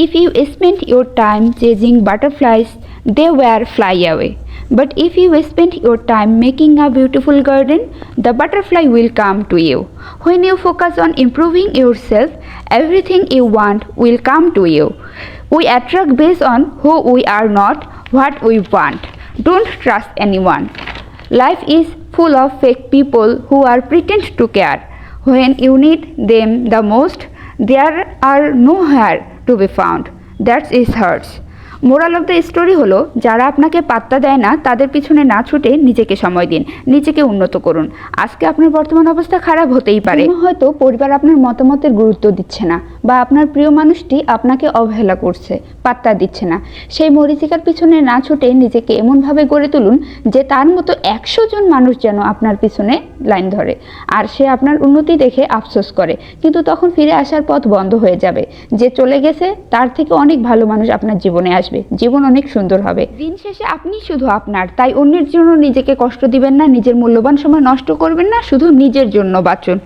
If you spend your time chasing butterflies, they will fly away. But if you spend your time making a beautiful garden, the butterfly will come to you. When you focus on improving yourself, everything you want will come to you. We attract based on who we are, not what we want. Don't trust anyone. Life is full of fake people who are pretend to care. When you need them the most, there are nowhere to be found. That is hurts. Moral of the story হলো, যারা আপনাকে পাত্তা দেয় না তাদের পিছনে না ছুটে নিজেকে সময় দিন, নিজেকে উন্নত করুন। আজকে আপনার বর্তমান অবস্থা খারাপ হতেই পারে, হয়তো পরিবার আপনার মতামতের গুরুত্ব দিচ্ছে না, বা আপনার প্রিয় মানুষটি আপনাকে অবহেলা করছে, পাত্তা দিচ্ছে না। সেই মরীচিকার পিছনে না ছুটে নিজেকে এমনভাবে গড়ে তুলুন যে তার মতো 100 জন মানুষ যেন আপনার পিছনে লাইন ধরে, আর সে আপনার উন্নতি দেখে আফসোস করে, কিন্তু তখন ফিরে আসার পথ বন্ধ হয়ে যাবে। যে চলে গেছে তার থেকে অনেক ভালো মানুষ আপনার জীবনে আসবে, জীবন অনেক সুন্দর হবে। দিন শেষে আপনি শুধু আপনার, তাই অন্যের জন্য নিজেকে কষ্ট দিবেন না, নিজের মূল্যবান সময় নষ্ট করবেন না, শুধু নিজের জন্য বাঁচুন।